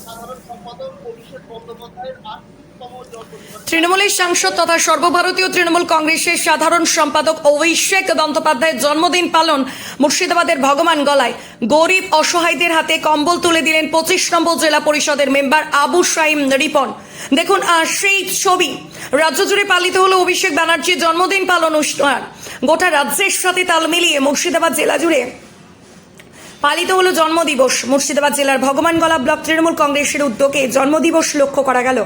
সাধারণ সম্পাদক অভিষেক বন্দ্যোপাধ্যায়ের ৮তম জন্মদিন। তৃণমূলের সাংসদ তথা সর্বভারতীয় তৃণমূল কংগ্রেসের সাধারণ সম্পাদক অভিষেক বন্দ্যোপাধ্যায়ের জন্মদিন পালন মুর্শিদাবাদের ভগবান গলায়। গরিব অসহায়দের হাতে কম্বল তুলে দিলেন 25 নম্বর জেলা পরিষদের মেম্বার আবু সাইম রিপন। দেখুন সেই ছবি। রাজ্য জুড়ে পালিত হলো অভিষেক ব্যানার্জির জন্মদিন পালন অনুষ্ঠান। গোটা রাজ্যের সাথে তাল মিলিয়ে মুর্শিদাবাদ জেলা জুড়ে পালিত হলো জন্মদিবস। মুর্শিদাবাদ জেলার ভগবানগলা ব্লক তৃণমূল কংগ্রেসের উদ্যোগে জন্মদিবস লক্ষ্য করা গেল।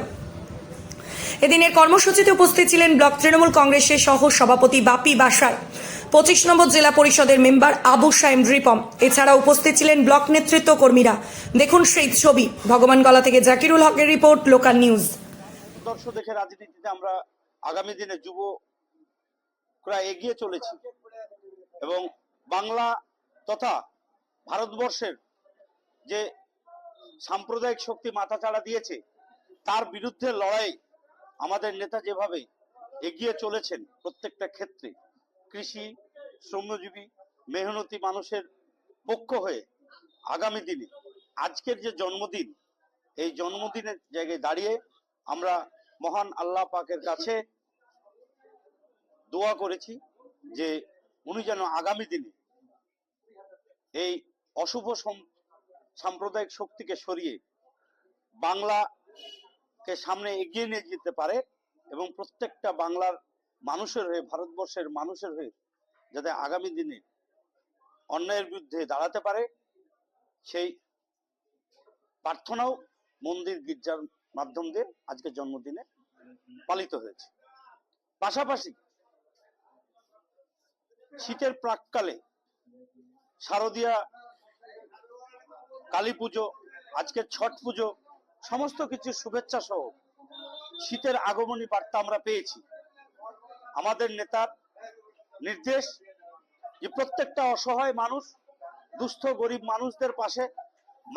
এদিনের কর্মসূচিতে উপস্থিত ছিলেন ব্লক তৃণমূল কংগ্রেসের সহ সভাপতি বাপি বাসার, 25 নম্বর জেলা পরিষদের মেম্বার আবু সাইম রিপন। এছাড়া উপস্থিত ছিলেন ব্লক নেতৃত্ব কর্মীরা। দেখুন সেই ছবি। ভগবানগলা থেকে জাকিরুল হকের রিপোর্ট, লোকাল নিউজ। আদর্শ দেখে রাজনীতিতে আমরা আগামী দিনে যুবকরা এগিয়ে চলেছি এবং বাংলা তথা ভারতবর্ষের যে সাম্প্রদায়িক শক্তি মাথাচাড়া দিয়েছে তার বিরুদ্ধে লড়াই আমাদের নেতা যেভাবে এগিয়ে চলেছেন প্রত্যেকটা ক্ষেত্রে, কৃষি, শ্রমজীবী, মেহনতি মানুষের পক্ষ হয়ে আগামী দিনে আজকের যে জন্মদিন, এই জন্মদিনের জায়গায় দাঁড়িয়ে আমরা মহান আল্লাহ পাকের কাছে দোয়া করেছি যে উনি যেন আগামী দিনে এই অশুভ সাম্প্রদায়িক শক্তিকে সরিয়ে বাংলাকে সামনে এগিয়ে নিয়ে যেতে পারে এবং প্রত্যেকটা বাংলার মানুষের হয়ে, ভারতবর্ষের মানুষের হয়ে যাতে আগামী দিনে অন্যায়ের বিরুদ্ধে দাঁড়াতে পারে, সেই প্রার্থনাও মন্দির গির্জার মাধ্যম দিয়ে আজকে জন্মদিনে পালিত হয়েছে। পাশাপাশি শীতের প্রাককালে শারদীয়া, কালী পুজো, আজকে ছট পুজো, সমস্ত কিছু শুভেচ্ছা সহ শীতের আগমনী বার্তা আমরা পেয়েছি। আমাদের নেতার নির্দেশ যে প্রত্যেকটা অসহায় মানুষ, দুস্থ গরিব মানুষদের পাশে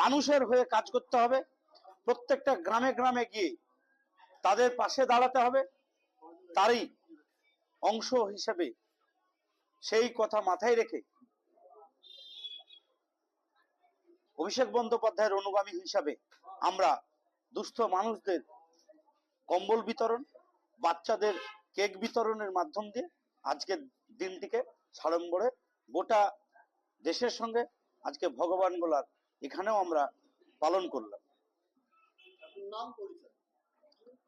মানুষের হয়ে কাজ করতে হবে, প্রত্যেকটা গ্রামে গ্রামে গিয়ে তাদের পাশে দাঁড়াতে হবে। তারই অংশ হিসেবে সেই কথা মাথায় রেখে অভিষেক বন্দ্যোপাধ্যায়ের অনুগামী হিসাবে আমরা দুস্থ মানুষদের কম্বল বিতরণ, বাচ্চাদের কেক বিতরণের মাধ্যম দিয়ে আজকের দিনটিকে সাড়ম্বরে গোটা দেশের সঙ্গে আজকে ভগবানগোলার এখানেও আমরা পালন করলাম।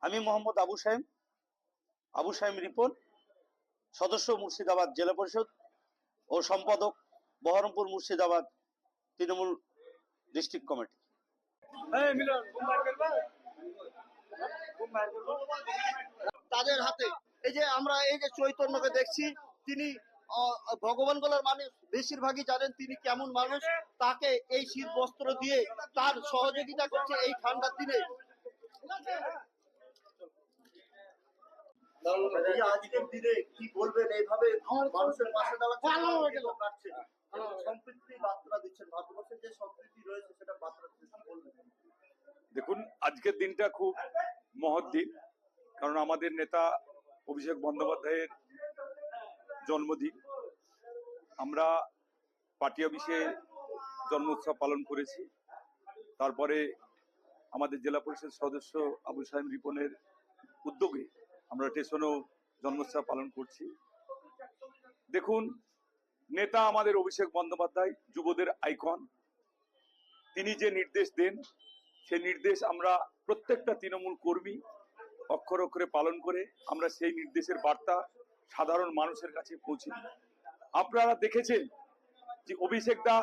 আমি মোহাম্মদ আবু সাইম রিপন, সদস্য মুর্শিদাবাদ জেলা পরিষদ ও সম্পাদক বহরমপুর মুর্শিদাবাদ তৃণমূল ডিস্ট্রিক্ট কমিটি। তাদের হাতে এই যে আমরা এই যে চৈতন্যকে দেখছি, তিনি ভগবানগোলার মানুষ বেশিরভাগই জানেন তিনি কেমন মানুষ। তাকে এই শীত বস্ত্র দিয়ে তার সহযোগিতা করছে এই ঠান্ডার দিনে। আজকের দিনে কি বলবেন, এইভাবে মানুষের পাশে দাঁড়াচ্ছে, সম্প্রীতি বার্তা দিচ্ছেন, ভারতবর্ষের যে সম্প্রীতি রয়েছে সেটা বার্তা দিচ্ছেন, বলবেন? দেখুন, আজকের দিনটা খুব মহৎ দিন, কারণ আমাদের নেতা অভিষেক বন্দ্যোপাধ্যায়ের জন্মদিন। আমরা পার্টি অফিসে জন্মোৎসব পালন করেছি, তারপরে আমাদের জেলা পরিষদ সদস্য আবু সাইম রিপনের উদ্যোগে আমরা স্টেশনেও জন্মোৎসব পালন করছি। দেখুন, নেতা আমাদের অভিষেক বন্দ্যোপাধ্যায় যুবদের আইকন। তিনি যে নির্দেশ দেন সেই নির্দেশ আমরা প্রত্যেকটা তৃণমূল কর্মী অক্ষরে অক্ষরে পালন করে আমরা সেই নির্দেশের বার্তা সাধারণ মানুষের কাছে পৌঁছে দিই। আপনারা দেখেছেন যে অভিষেক দা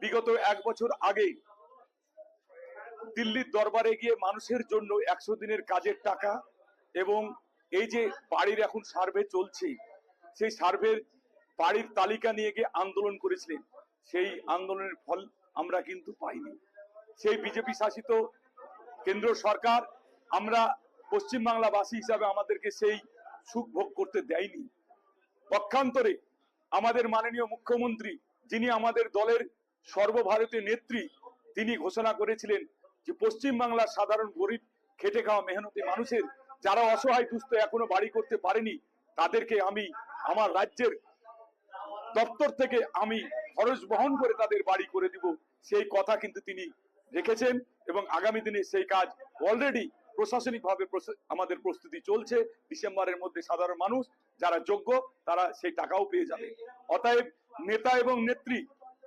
বিগত 1 বছর আগে দিল্লির দরবারে গিয়ে মানুষের জন্য 100 দিনের কাজের টাকা এবং এই যে বাড়ির এখন সার্ভে চলছে সেই সার্ভের বাড়ির তালিকা নিয়ে গিয়ে আন্দোলন করেছিলেন। সেই আন্দোলনের ফল আমরা কিন্তু পাইনি। সেই বিজেপি শাসিত কেন্দ্র সরকার আমরা পশ্চিমবাংলাবাসী হিসাবে আমাদেরকে সেই সুখ ভোগ করতে দেয়নি। পক্ষান্তরে আমাদের মাননীয় মুখ্যমন্ত্রী, যিনি আমাদের দলের সর্বভারতীয় নেত্রী, তিনি ঘোষণা করেছিলেন যে পশ্চিমবাংলার সাধারণ গরিব খেটে খাওয়া মেহনতি মানুষের যারা অসহায় দুস্থ এখনো বাড়ি করতে পারেনি তাদেরকে আমি আমার রাজ্যের দপ্তর থেকে আমি খরচ বহন করে তাদের বাড়ি করে দিব, সেই কথা কিন্তু তিনি রেখেছেন এবং আগামী দিনে সেই কাজ অলরেডি প্রশাসনিকভাবে আমাদের প্রস্তুতি চলছে। ডিসেম্বরের মধ্যে সাধারণ মানুষ যারা যোগ্য তারা সেই টাকাও পেয়ে যাবে। অতএব নেতা এবং নেত্রী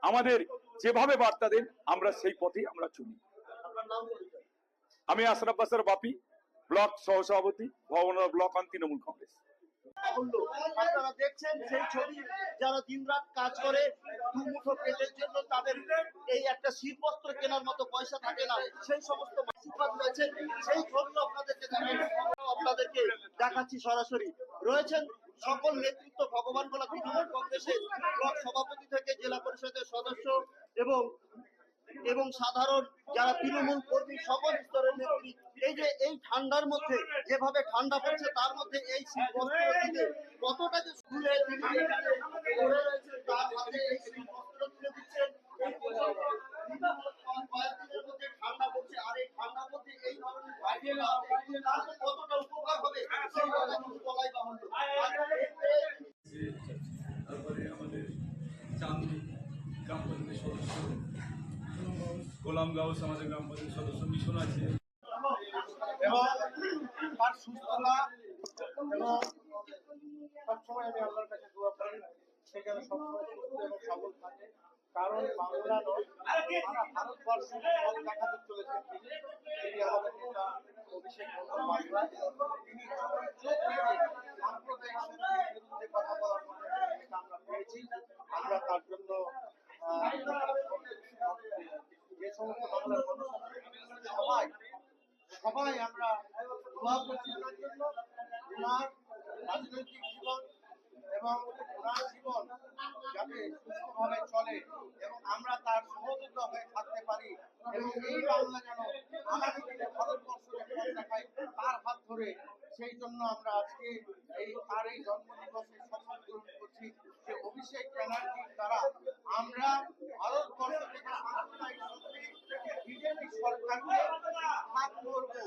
আমাদের যেভাবে বার্তা দেন আমরা সেই পথেই আমরা চলি। আমি আশরাফ বাসার বাপি, ব্লক সহসভাপতি, ভবনগর ব্লক অন তৃণমূল কংগ্রেস। আপনারা দেখছেন সেই ছবি, যারা দিনরাত কাজ করে দুমুঠো পেটের জন্য, তাদের এই একটা শীতবস্ত্র কেনার মতো পয়সা থাকে না, সেই সমস্ত মাসিকবাদ রয়েছেন, সেই ছবি আপনাদেরকে দেখাচ্ছি সরাসরি। রয়েছেন সকল নেতৃত্ব, ভগবান গোলা তৃণমূল কংগ্রেসের ব্লক সভাপতি থেকে জেলা পরিষদের সদস্য এবং সাধারণ যারা তৃণমূল কর্মী, সকল স্তরের নেত্রী। এই যে এই ঠান্ডার মধ্যে যেভাবে ঠান্ডা পড়ছে, তার মধ্যে এই শীতবস্ত্র দিতে কতটা যে স্কুলে তিনি পড়ে রয়েছেন, তার হাতে এই শীতবস্ত্র তুলে দিচ্ছেন। এই কয়েকদিনের মধ্যে ঠান্ডা পড়ছে, আর এই ঠান্ডার মধ্যে এই ধরনের তাহলে কতটা উপকার হবে সেই কথা কিন্তু বলাই বাহুল্য। তারপরে আমাদের চাঁদনি গ্রাম পঞ্চায়েতের সদস্য, গোলামগাঁও সমাজের গ্রাম পঞ্চায়েতের সদস্য মিশন আছে, এবং তার সুস্থতা এবং সবসময় আমি আল্লাহর কাছে দোয়া করি সেখানে সবসময় সুস্থ এবং সবল থাকে। কারণ বাংলা নয়, সারা ভারতবর্ষে পথ দেখাতে চলেছেন তিনি আমাদের নেতা অভিষেক বন্দ্যোপাধ্যায়। তিনি সাম্প্রদায়িক শক্তির বিরুদ্ধে কথা বলার মতো একটা আমরা পেয়েছি। আমরা তার জন্য যে সমস্ত বাংলার মানুষ সবাই আমরা দোয়া করছি ওনার জন্য, ওনার রাজনৈতিক জীবন এবং ওনার জীবন যাতে সুস্থভাবে চলে এবং আমরা তার সহযোগিতা হয়ে থাকতে পারি, এবং এই বাংলা যেন আগামী দিনে ভারতবর্ষকে পথ দেখায় তার হাত ধরে। সেই জন্য আমরা আজকে তার এই জন্মদিবসে শপথ গ্রহণ করছি যে অভিষেক ব্যানার্জির দ্বারা আমরা ভারতবর্ষ থেকে সাম্প্রদায়িক শক্তি বিজেপি সরকারকে হাত করবো।